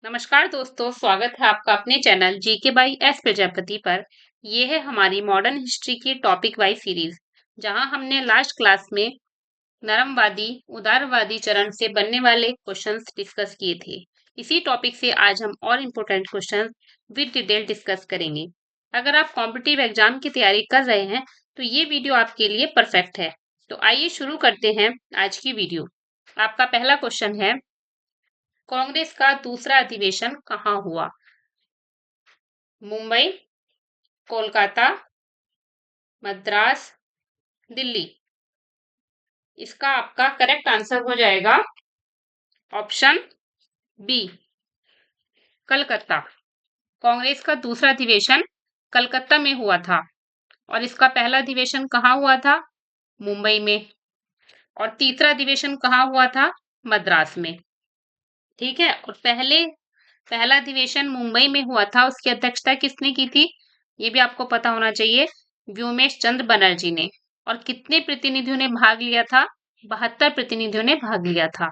नमस्कार दोस्तों, स्वागत है आपका अपने channel GK by S Prajapati पर। ये है हमारी मॉडर्न हिस्ट्री की टॉपिक वाइज सीरीज, जहां हमने लास्ट क्लास में नरमवादी उदारवादी चरण से बनने वाले क्वेश्चंस डिस्कस किए थे। इसी टॉपिक से आज हम और important questions with detail discuss करेंगे। अगर आप कॉम्पिटिटिव एग्जाम की तैयारी कर रहे हैं तो ये वीडियो आपके लिए परफेक्ट है। तो आइए शुरू करते हैं आज की वीडियो। आपका पहला क्वेश्चन है, कांग्रेस का दूसरा अधिवेशन कहाँ हुआ? मुंबई, कोलकाता, मद्रास, दिल्ली। इसका आपका करेक्ट आंसर हो जाएगा ऑप्शन बी, कलकत्ता। कांग्रेस का दूसरा अधिवेशन कलकत्ता में हुआ था और इसका पहला अधिवेशन कहाँ हुआ था? मुंबई में। और तीसरा अधिवेशन कहाँ हुआ था? मद्रास में। ठीक है। और पहला अधिवेशन मुंबई में हुआ था, उसकी अध्यक्षता किसने की थी? ये भी आपको पता होना चाहिए, व्योमेश चंद्र बनर्जी ने। और कितने प्रतिनिधियों ने भाग लिया था? 72 प्रतिनिधियों ने भाग लिया था।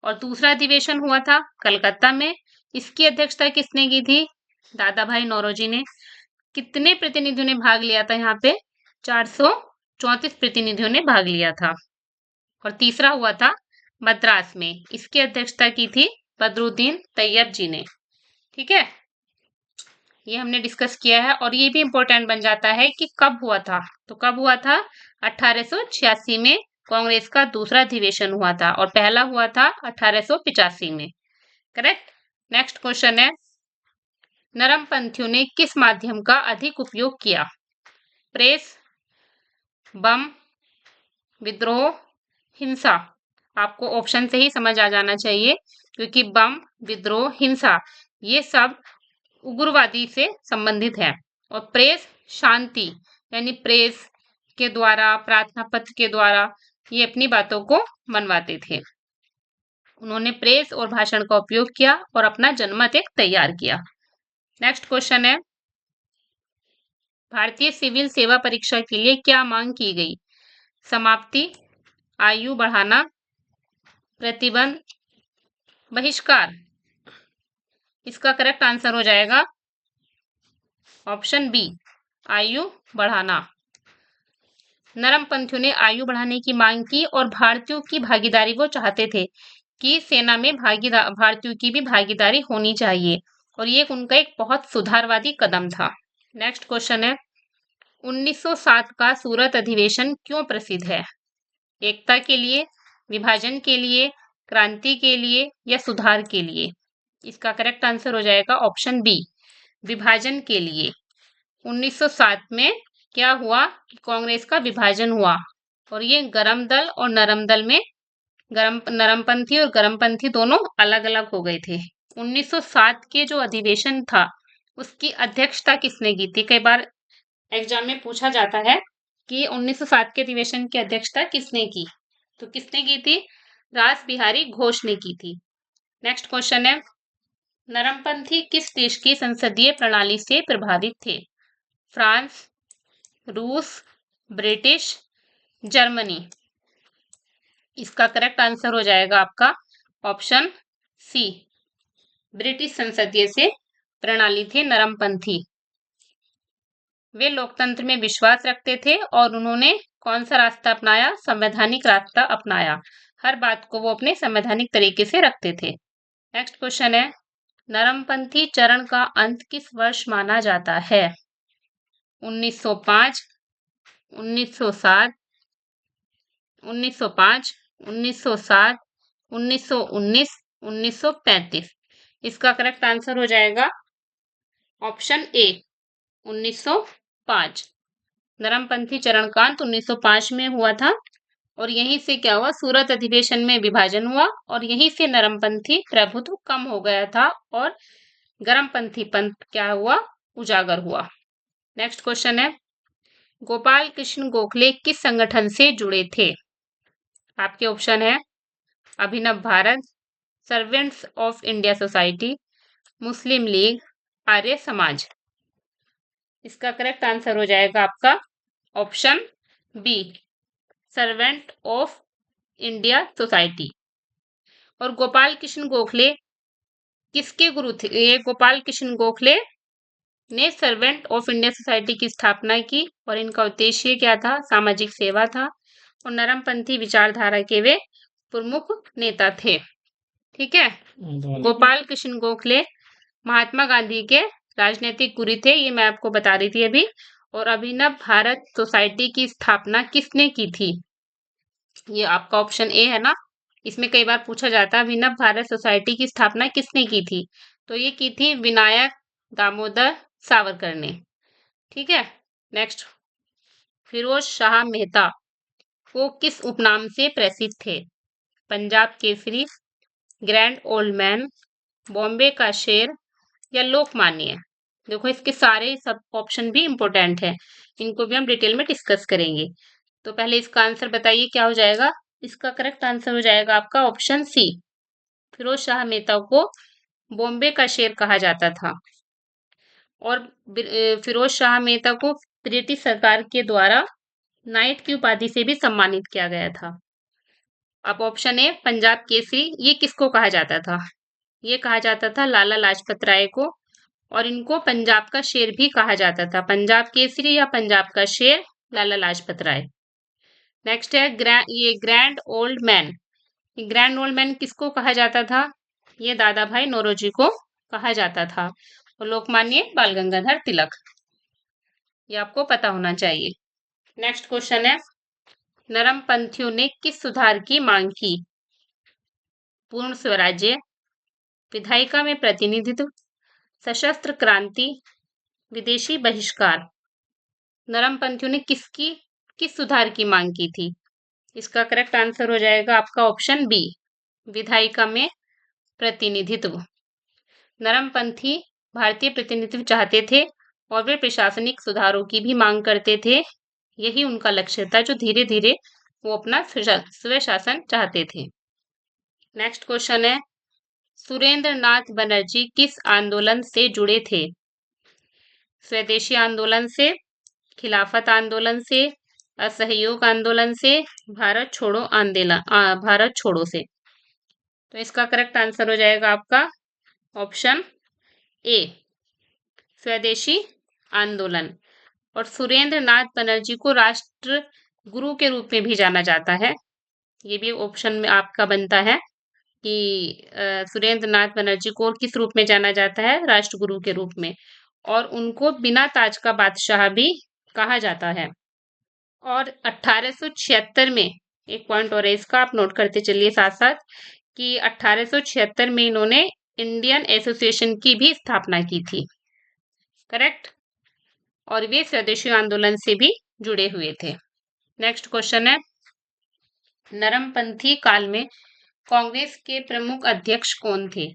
और दूसरा अधिवेशन हुआ था कलकत्ता में, इसकी अध्यक्षता किसने की थी? दादा भाई नौरोजी ने। कितने प्रतिनिधियों ने भाग लिया था यहाँ पे? 434 प्रतिनिधियों ने भाग लिया था। और तीसरा हुआ था मद्रास में, इसकी अध्यक्षता की थी बदरुद्दीन तैयब जी ने। ठीक है, ये हमने डिस्कस किया है। और ये भी इंपॉर्टेंट बन जाता है कि कब हुआ था। तो कब हुआ था? 1886 में कांग्रेस का दूसरा अधिवेशन हुआ था और पहला हुआ था 1885 में। करेक्ट। नेक्स्ट क्वेश्चन है, नरमपंथियों ने किस माध्यम का अधिक उपयोग किया? प्रेस, बम, विद्रोह, हिंसा। आपको ऑप्शन से ही समझ आ जाना चाहिए, क्योंकि बम, विद्रोह, हिंसा ये सब उग्रवादी से संबंधित है। और प्रेस, शांति, यानी प्रेस के द्वारा, प्रार्थना पत्र के द्वारा ये अपनी बातों को मनवाते थे। उन्होंने प्रेस और भाषण का उपयोग किया और अपना जनमत एक तैयार किया। नेक्स्ट क्वेश्चन है, भारतीय सिविल सेवा परीक्षा के लिए क्या मांग की गई? समाप्ति, आयु बढ़ाना, प्रतिबंध, बहिष्कार। इसका करेक्ट आंसर हो जाएगा ऑप्शन बी, आयु बढ़ाना। नरमपंथियों ने आयु बढ़ाने की मांग की और भारतीयों की भागीदारी, वो चाहते थे कि सेना में भारतीयों की भी भागीदारी होनी चाहिए। और ये उनका एक बहुत सुधारवादी कदम था। नेक्स्ट क्वेश्चन है, 1907 का सूरत अधिवेशन क्यों प्रसिद्ध है? एकता के लिए, विभाजन के लिए, क्रांति के लिए या सुधार के लिए? इसका करेक्ट आंसर हो जाएगा ऑप्शन बी, विभाजन के लिए। 1907 में क्या हुआ कि कांग्रेस का विभाजन हुआ और ये गरम दल और नरम दल में नरमपंथी और गरमपंथी दोनों अलग अलग हो गए थे। 1907 के जो अधिवेशन था उसकी अध्यक्षता किसने की थी? कई बार एग्जाम में पूछा जाता है कि 1907 के अधिवेशन की अध्यक्षता किसने की, तो किसने की थी? रास बिहारी घोष ने की थी। नेक्स्ट क्वेश्चन है, नरमपंथी किस देश की संसदीय प्रणाली से प्रभावित थे? फ्रांस, रूस, ब्रिटिश, जर्मनी। इसका करेक्ट आंसर हो जाएगा आपका ऑप्शन सी, ब्रिटिश संसदीय से प्रणाली थे नरमपंथी। वे लोकतंत्र में विश्वास रखते थे और उन्होंने कौन सा रास्ता अपनाया? संवैधानिक रास्ता अपनाया। हर बात को वो अपने संवैधानिक तरीके से रखते थे। नेक्स्ट क्वेश्चन है, नरमपंथी चरण का अंत किस वर्ष माना जाता है? 1905, 1907, 1905, 1907, 1919, 1935। इसका करेक्ट आंसर हो जाएगा ऑप्शन ए, 1905। नरमपंथी चरण का अंत 1905 में हुआ था और यहीं से क्या हुआ? सूरत अधिवेशन में विभाजन हुआ और यहीं से नरमपंथी प्रभुत्व कम हो गया था और गरमपंथी पंथ क्या हुआ? उजागर हुआ। नेक्स्ट क्वेश्चन है, गोपाल कृष्ण गोखले किस संगठन से जुड़े थे? आपके ऑप्शन है Abhinav Bharat, servants of India society, Muslim League, Arya Samaj. इसका करेक्ट आंसर हो जाएगा आपका option B, servant of India society. और गोपाल कृष्ण गोखले किसके गुरु थे? ये गोपाल कृष्ण गोखले ने सर्वेंट ऑफ इंडिया सोसाइटी की स्थापना की और इनका उद्देश्य क्या था? सामाजिक सेवा था और नरमपंथी विचारधारा के वे प्रमुख नेता थे। ठीक है, गोपाल कृष्ण गोखले महात्मा गांधी के राजनीतिक गुरु थे, ये मैं आपको बता रही थी अभी। और अभिनव भारत सोसाइटी की स्थापना किसने की थी? ये आपका ऑप्शन ए है ना, इसमें कई बार पूछा जाता है अभिनव भारत सोसाइटी की स्थापना किसने की थी, तो ये की थी विनायक दामोदर सावरकर ने। ठीक है, नेक्स्ट, फिरोज शाह मेहता वो किस उपनाम से प्रसिद्ध थे? Punjab Kesari, grand old man, Bombay का शेर या लोकमान्य? देखो इसके सारे सब ऑप्शन भी इंपॉर्टेंट है, इनको भी हम डिटेल में डिस्कस करेंगे। तो पहले इसका आंसर बताइए क्या हो जाएगा? इसका करेक्ट आंसर हो जाएगा आपका ऑप्शन सी, फिरोज शाह मेहता को बॉम्बे का शेर कहा जाता था। और फिरोज शाह मेहता को ब्रिटिश सरकार के द्वारा नाइट की उपाधि से भी सम्मानित किया गया था। अब ऑप्शन ए पंजाब केसरी, ये किसको कहा जाता था? ये कहा जाता था लाला लाजपत राय को, और इनको पंजाब का शेर भी कहा जाता था। पंजाब केसरी या पंजाब का शेर लाला लाजपत राय। नेक्स्ट है ये grand old man, grand old man किसको कहा जाता था? ये दादा भाई नौरोजी को कहा जाता था। और लोकमान्य बाल गंगाधर तिलक, ये आपको पता होना चाहिए। नेक्स्ट क्वेश्चन है, नरमपंथियों ने किस सुधार की मांग की? पूर्ण स्वराज्य, विधायिका में प्रतिनिधित्व, सशस्त्र क्रांति, विदेशी बहिष्कार? नरमपंथियों ने किस सुधार की मांग की थी? इसका करेक्ट आंसर हो जाएगा आपका ऑप्शन बी, विधायिका में प्रतिनिधित्व। नरमपंथी भारतीय प्रतिनिधित्व चाहते थे और वे प्रशासनिक सुधारों की भी मांग करते थे। यही उनका लक्ष्य था, जो धीरे धीरे वो अपना स्वशासन चाहते थे। नेक्स्ट क्वेश्चन है, सुरेंद्र नाथ बनर्जी किस आंदोलन से जुड़े थे? स्वदेशी आंदोलन से, खिलाफत आंदोलन से, असहयोग आंदोलन से, भारत छोड़ो आंदोलन भारत छोड़ो से? तो इसका करेक्ट आंसर हो जाएगा आपका ऑप्शन ए, स्वदेशी आंदोलन। और सुरेंद्र नाथ बनर्जी को राष्ट्र गुरु के रूप में भी जाना जाता है, ये भी ऑप्शन में आपका बनता है कि सुरेंद्र नाथ बनर्जी को किस रूप में जाना जाता है? राष्ट्रगुरु के रूप में। और उनको बिना ताज का बादशाह भी कहा जाता है। और 1876 में, एक पॉइंट और है इसका, आप नोट करते चलिए साथ साथ, कि 1876 में इन्होंने इंडियन एसोसिएशन की भी स्थापना की थी। करेक्ट, और वे स्वदेशी आंदोलन से भी जुड़े हुए थे। नेक्स्ट क्वेश्चन है, नरमपंथी काल में कांग्रेस के प्रमुख अध्यक्ष कौन थे?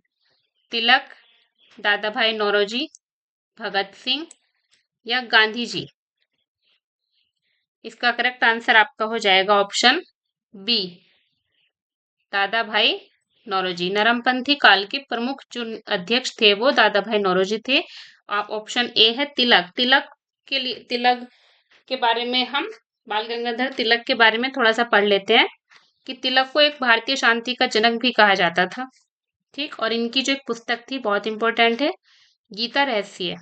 तिलक, दादा भाई नौरोजी, भगत सिंह या गांधी जी? इसका करेक्ट आंसर आपका हो जाएगा ऑप्शन बी, दादा भाई नौरोजी। नरमपंथी काल के प्रमुख जो अध्यक्ष थे वो दादा भाई नौरोजी थे। आप ऑप्शन ए है तिलक, तिलक के लिए, तिलक के बारे में हम, बाल गंगाधर तिलक के बारे में थोड़ा सा पढ़ लेते हैं कि तिलक को एक भारतीय शांति का जनक भी कहा जाता था। ठीक, और इनकी जो एक पुस्तक थी बहुत इंपॉर्टेंट है, गीता रहस्य,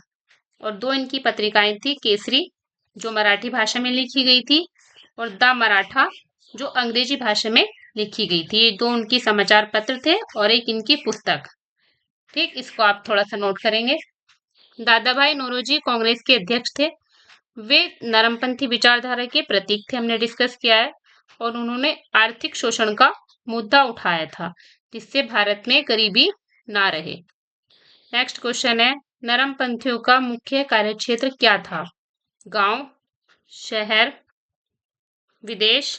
और दो इनकी पत्रिकाएं थी, केसरी जो मराठी भाषा में लिखी गई थी, और द मराठा जो अंग्रेजी भाषा में लिखी गई थी। ये दो उनकी समाचार पत्र थे और एक इनकी पुस्तक। ठीक, इसको आप थोड़ा सा नोट करेंगे। दादा भाई नौरोजी कांग्रेस के अध्यक्ष थे, वे नरमपंथी विचारधारा के प्रतीक थे, हमने डिस्कस किया है। और उन्होंने आर्थिक शोषण का मुद्दा उठाया था, जिससे भारत में गरीबी ना रहे। नेक्स्ट क्वेश्चन है, नरमपंथियों का मुख्य कार्यक्षेत्र क्या था? गांव, शहर, विदेश,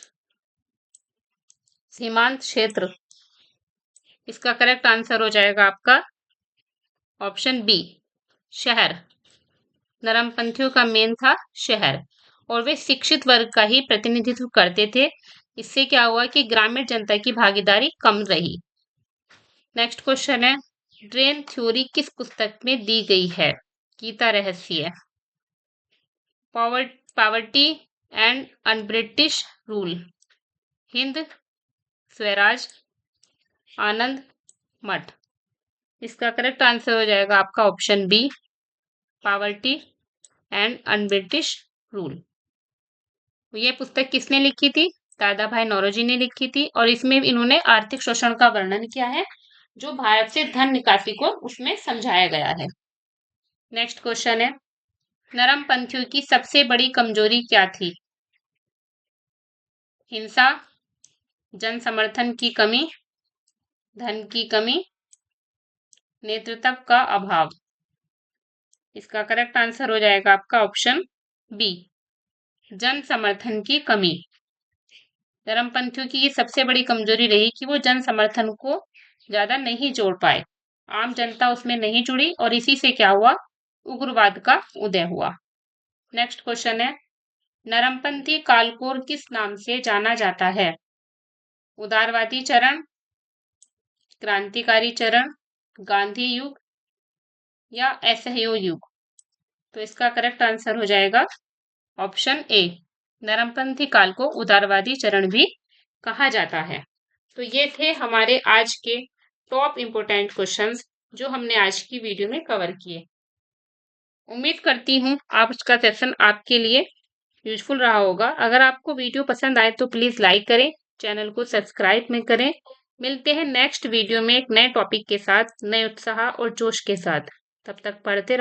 सीमांत क्षेत्र? इसका करेक्ट आंसर हो जाएगा आपका ऑप्शन बी, शहर। नरमपंथियों का मेन था शहर, और वे शिक्षित वर्ग का ही प्रतिनिधित्व करते थे। इससे क्या हुआ कि ग्रामीण जनता की भागीदारी कम रही। नेक्स्ट क्वेश्चन है, ड्रेन थ्योरी किस पुस्तक में दी गई है? Gita Rahasya, poverty and unBritish rule, Hind Swaraj, Anand Math? इसका करेक्ट आंसर हो जाएगा आपका option B, poverty and unBritish rule. ये पुस्तक किसने लिखी थी? दादा भाई नौरोजी ने लिखी थी और इसमें इन्होंने आर्थिक शोषण का वर्णन किया है, जो भारत से धन निकासी को उसमें समझाया गया है। नेक्स्ट क्वेश्चन है, नरमपंथियों की सबसे बड़ी कमजोरी क्या थी? हिंसा, जन समर्थन की कमी, धन की कमी, नेतृत्व का अभाव। इसका करेक्ट आंसर हो जाएगा आपका ऑप्शन बी, जन समर्थन की कमी। धर्मपंथियों की ये सबसे बड़ी कमजोरी रही कि वो जन समर्थन को ज्यादा नहीं जोड़ पाए, आम जनता उसमें नहीं जुड़ी और इसी से क्या हुआ, उग्रवाद का उदय हुआ। नेक्स्ट क्वेश्चन है, नरमपंथी काल को किस नाम से जाना जाता है? उदारवादी चरण, क्रांतिकारी चरण, गांधी युग या असहयोग युग। तो इसका करेक्ट आंसर हो जाएगा ऑप्शन ए, नरमपंथी काल को उदारवादी चरण भी कहा जाता है। तो ये थे हमारे आज के टॉप इंपोर्टेंट क्वेश्चंस जो हमने आज की वीडियो में कवर किए। उम्मीद करती हूँ आज का सेशन आपके लिए यूजफुल रहा होगा। अगर आपको वीडियो पसंद आए तो प्लीज लाइक करें, चैनल को सब्सक्राइब में करें। मिलते हैं नेक्स्ट वीडियो में एक नए टॉपिक के साथ, नए उत्साह और जोश के साथ। तब तक पढ़ते